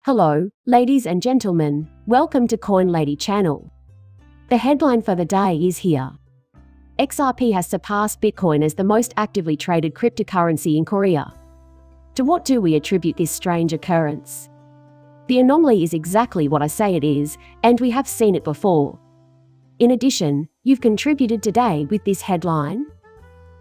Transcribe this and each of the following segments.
Hello, ladies and gentlemen, welcome to Coin Lady channel. The headline for the day is here. XRP has surpassed Bitcoin as the most actively traded cryptocurrency in Korea. To what do we attribute this strange occurrence? The anomaly is exactly what I say it is, and we have seen it before. In addition, you've contributed today with this headline.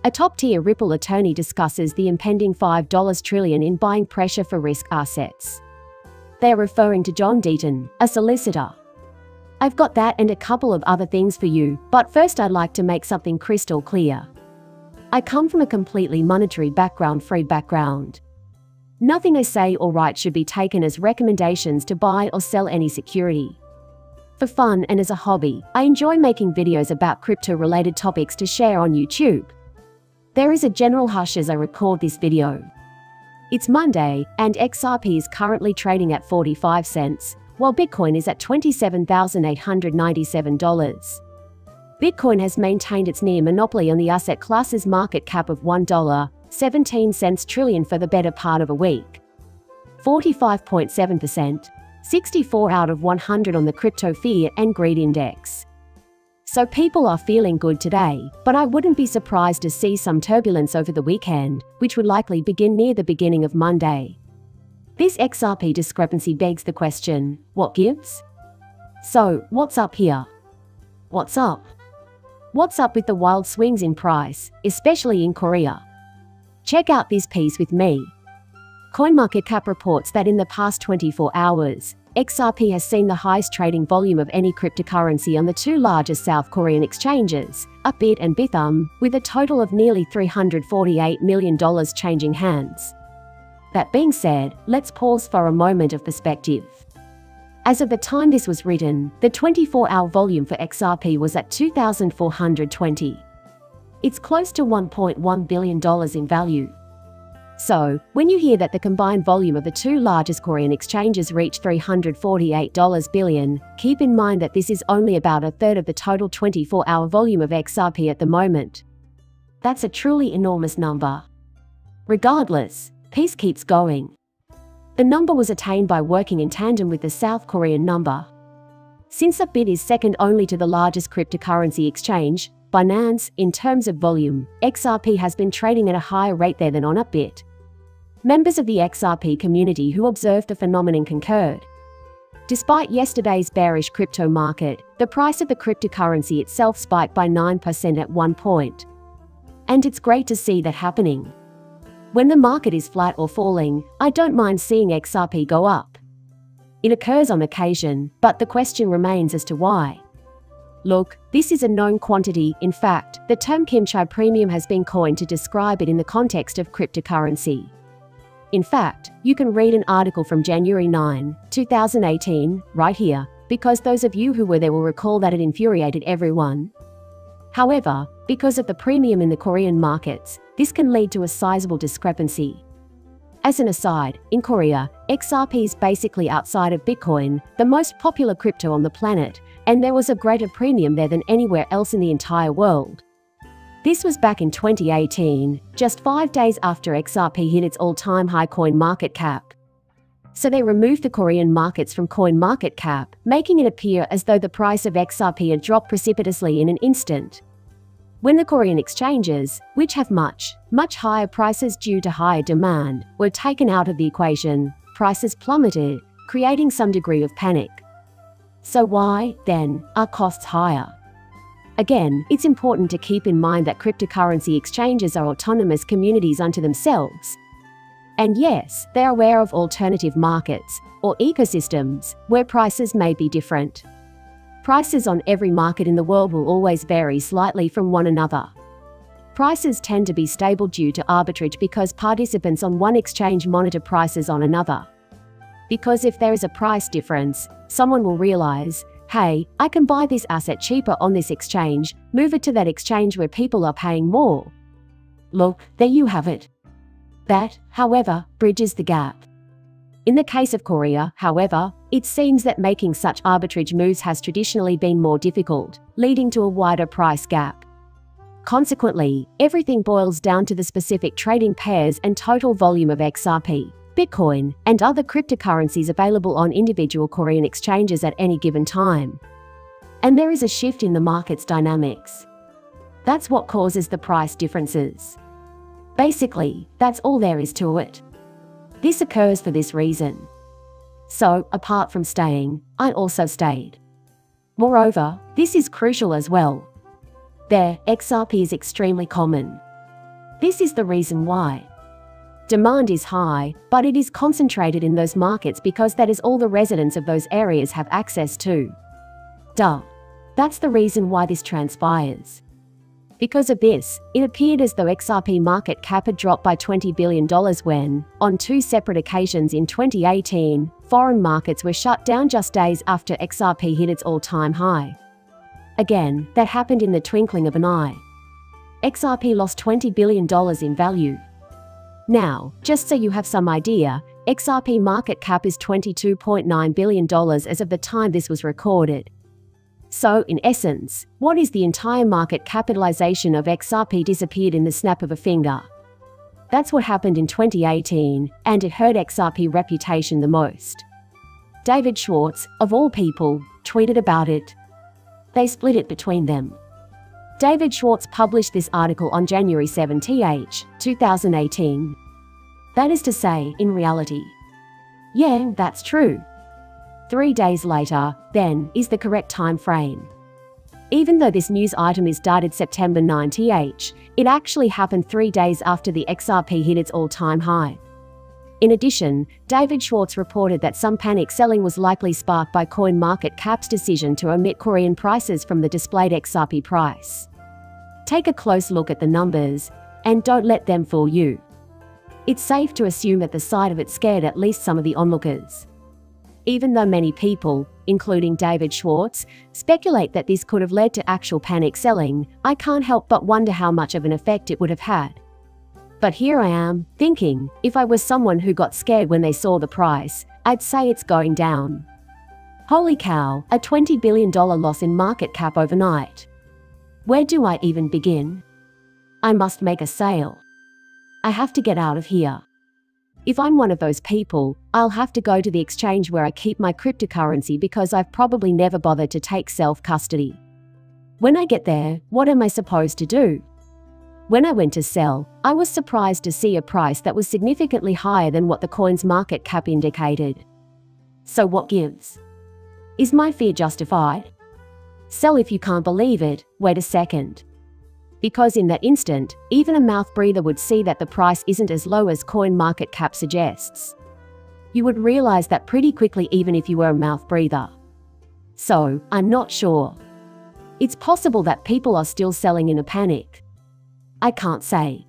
A top-tier Ripple attorney discusses the impending $5 trillion in buying pressure for risk assets. They're referring to John Deaton, a solicitor. I've got that and a couple of other things for you, but first I'd like to make something crystal clear. I come from a completely monetary background-free background. Nothing I say or write should be taken as recommendations to buy or sell any security. For fun and as a hobby, I enjoy making videos about crypto-related topics to share on YouTube. There is a general hush as I record this video. It's Monday, and XRP is currently trading at 45 cents, while Bitcoin is at $27,897. Bitcoin has maintained its near monopoly on the asset class's market cap of $1.17 trillion for the better part of a week. 45.7%, 64 out of 100 on the Crypto Fear and Greed Index. So people are feeling good today, but I wouldn't be surprised to see some turbulence over the weekend, which would likely begin near the beginning of Monday. This XRP discrepancy begs the question, what gives? So, what's up here? What's up? What's up with the wild swings in price, especially in Korea? Check out this piece with me. CoinMarketCap reports that in the past 24 hours, XRP has seen the highest trading volume of any cryptocurrency on the two largest South Korean exchanges, Upbit and Bithumb, with a total of nearly $348 million changing hands. That being said, let's pause for a moment of perspective. As of the time this was written, the 24-hour volume for XRP was at 2,420. It's close to $1.1 billion in value. So, when you hear that the combined volume of the two largest Korean exchanges reached $348 billion, keep in mind that this is only about a third of the total 24-hour volume of XRP at the moment. That's a truly enormous number. Regardless, peace keeps going. The number was attained by working in tandem with the South Korean number. Since Upbit is second only to the largest cryptocurrency exchange, Binance, in terms of volume, XRP has been trading at a higher rate there than on Upbit. Members of the XRP community who observed the phenomenon concurred. Despite yesterday's bearish crypto market, the price of the cryptocurrency itself spiked by 9% at one point. And it's great to see that happening. When the market is flat or falling, I don't mind seeing XRP go up. It occurs on occasion, but the question remains as to why. Look, this is a known quantity. In fact, the term Kimchi Premium has been coined to describe it in the context of cryptocurrency. In fact, you can read an article from January 9, 2018, right here, because those of you who were there will recall that it infuriated everyone. However, because of the premium in the Korean markets, this can lead to a sizable discrepancy. As an aside, in Korea, XRP is basically outside of Bitcoin, the most popular crypto on the planet, and there was a greater premium there than anywhere else in the entire world. This was back in 2018, just 5 days after XRP hit its all-time high CoinMarketCap. So they removed the Korean markets from CoinMarketCap, making it appear as though the price of XRP had dropped precipitously in an instant. When the Korean exchanges, which have much higher prices due to higher demand, were taken out of the equation, prices plummeted, creating some degree of panic. So why, then, are costs higher? Again, it's important to keep in mind that cryptocurrency exchanges are autonomous communities unto themselves. And yes, they are aware of alternative markets, or ecosystems, where prices may be different. Prices on every market in the world will always vary slightly from one another. Prices tend to be stable due to arbitrage because participants on one exchange monitor prices on another. Because if there is a price difference, someone will realize, hey, I can buy this asset cheaper on this exchange, move it to that exchange where people are paying more. Look, there you have it. That, however, bridges the gap. In the case of Korea, however, it seems that making such arbitrage moves has traditionally been more difficult, leading to a wider price gap. Consequently, everything boils down to the specific trading pairs and total volume of XRP. Bitcoin, and other cryptocurrencies available on individual Korean exchanges at any given time. And there is a shift in the market's dynamics. That's what causes the price differences. Basically, that's all there is to it. This occurs for this reason. So, apart from staying, I also stayed. Moreover, this is crucial as well. There, XRP is extremely common. This is the reason why. Demand is high, but it is concentrated in those markets because that is all the residents of those areas have access to. Duh. That's the reason why this transpires. Because of this, it appeared as though XRP market cap had dropped by $20 billion when, on 2 separate occasions in 2018, foreign markets were shut down just days after XRP hit its all-time high. Again, that happened in the twinkling of an eye. XRP lost $20 billion in value. Now, just so you have some idea, XRP market cap is $22.9 billion as of the time this was recorded. So, in essence, what is the entire market capitalization of XRP disappeared in the snap of a finger? That's what happened in 2018, and it hurt XRP reputation the most. David Schwartz, of all people, tweeted about it. They split it between them. David Schwartz published this article on January 7, 2018. That is to say, in reality. Yeah, that's true. 3 days later, then, is the correct time frame. Even though this news item is dated September 9, it actually happened 3 days after the XRP hit its all-time high. In addition, David Schwartz reported that some panic selling was likely sparked by CoinMarketCap's decision to omit Korean prices from the displayed XRP price. Take a close look at the numbers, and don't let them fool you. It's safe to assume that the sight of it scared at least some of the onlookers. Even though many people, including David Schwartz, speculate that this could have led to actual panic selling, I can't help but wonder how much of an effect it would have had. But here I am, thinking, if I was someone who got scared when they saw the price, I'd say it's going down. Holy cow, a $20 billion loss in market cap overnight. Where do I even begin? I must make a sale. I have to get out of here. If I'm one of those people, I'll have to go to the exchange where I keep my cryptocurrency because I've probably never bothered to take self-custody. When I get there, what am I supposed to do? When I went to sell, I was surprised to see a price that was significantly higher than what the coin's market cap indicated. So what gives? Is my fear justified? Sell if you can't believe it, wait a second. Because in that instant, even a mouth breather would see that the price isn't as low as CoinMarketCap suggests. You would realize that pretty quickly even if you were a mouth breather. So, I'm not sure. It's possible that people are still selling in a panic. I can't say.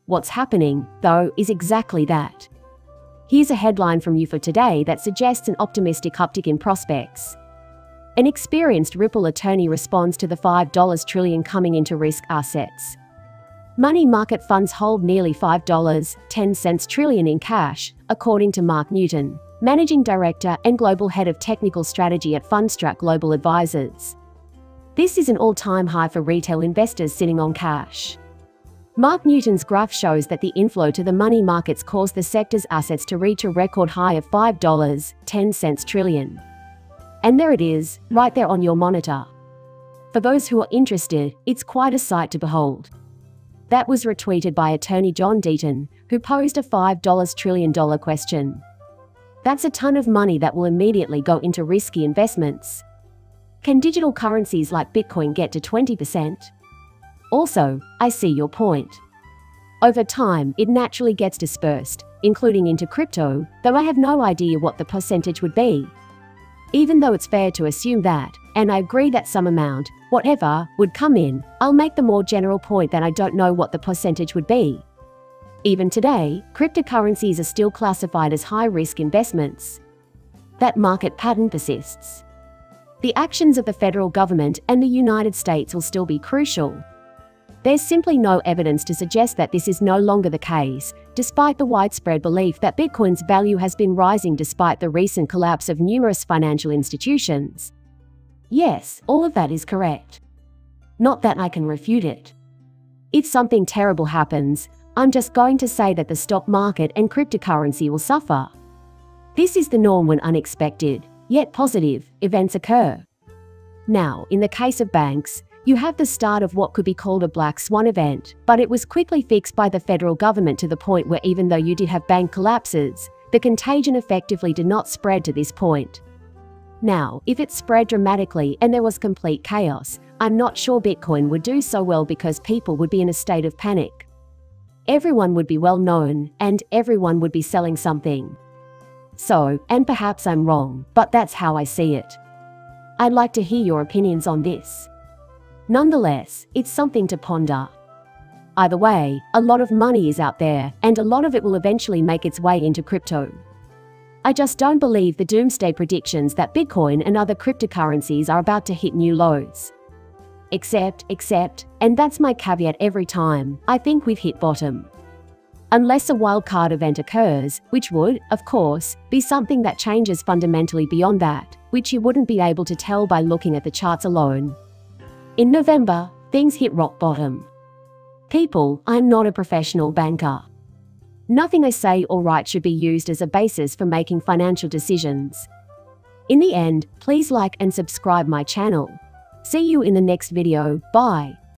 What's happening, though, is exactly that. Here's a headline from you for today that suggests an optimistic uptick in prospects. An experienced Ripple attorney responds to the $5 trillion coming into risk assets. Money market funds hold nearly $5.10 trillion in cash, according to Mark Newton, Managing Director and Global Head of Technical Strategy at Fundstrat Global Advisors. This is an all-time high for retail investors sitting on cash. Mark Newton's graph shows that the inflow to the money markets caused the sector's assets to reach a record high of $5.10 trillion. And there it is, right there on your monitor. For those who are interested, it's quite a sight to behold. That was retweeted by attorney John Deaton, who posed a $5 trillion question. That's a ton of money that will immediately go into risky investments. Can digital currencies like Bitcoin get to 20%? Also, I see your point. Over time, it naturally gets dispersed, including into crypto, though I have no idea what the percentage would be. Even though it's fair to assume that, and I agree that some amount, whatever, would come in, I'll make the more general point that I don't know what the percentage would be. Even today, cryptocurrencies are still classified as high-risk investments. That market pattern persists. The actions of the federal government and the United States will still be crucial. There's simply no evidence to suggest that this is no longer the case, despite the widespread belief that Bitcoin's value has been rising despite the recent collapse of numerous financial institutions. Yes, all of that is correct. Not that I can refute it. If something terrible happens, I'm just going to say that the stock market and cryptocurrency will suffer. This is the norm when unexpected, yet positive, events occur. Now, in the case of banks, you have the start of what could be called a black swan event, but it was quickly fixed by the federal government to the point where even though you did have bank collapses, the contagion effectively did not spread to this point. Now, if it spread dramatically and there was complete chaos, I'm not sure Bitcoin would do so well because people would be in a state of panic. Everyone would be well known, and everyone would be selling something. So, and perhaps I'm wrong, but that's how I see it. I'd like to hear your opinions on this. Nonetheless, it's something to ponder. Either way, a lot of money is out there, and a lot of it will eventually make its way into crypto. I just don't believe the doomsday predictions that Bitcoin and other cryptocurrencies are about to hit new lows. Except, and that's my caveat every time, I think we've hit bottom. Unless a wildcard event occurs, which would, of course, be something that changes fundamentally beyond that, which you wouldn't be able to tell by looking at the charts alone. In November, things hit rock bottom. People, I'm not a professional banker. Nothing I say or write should be used as a basis for making financial decisions. In the end, please like and subscribe my channel. See you in the next video, bye.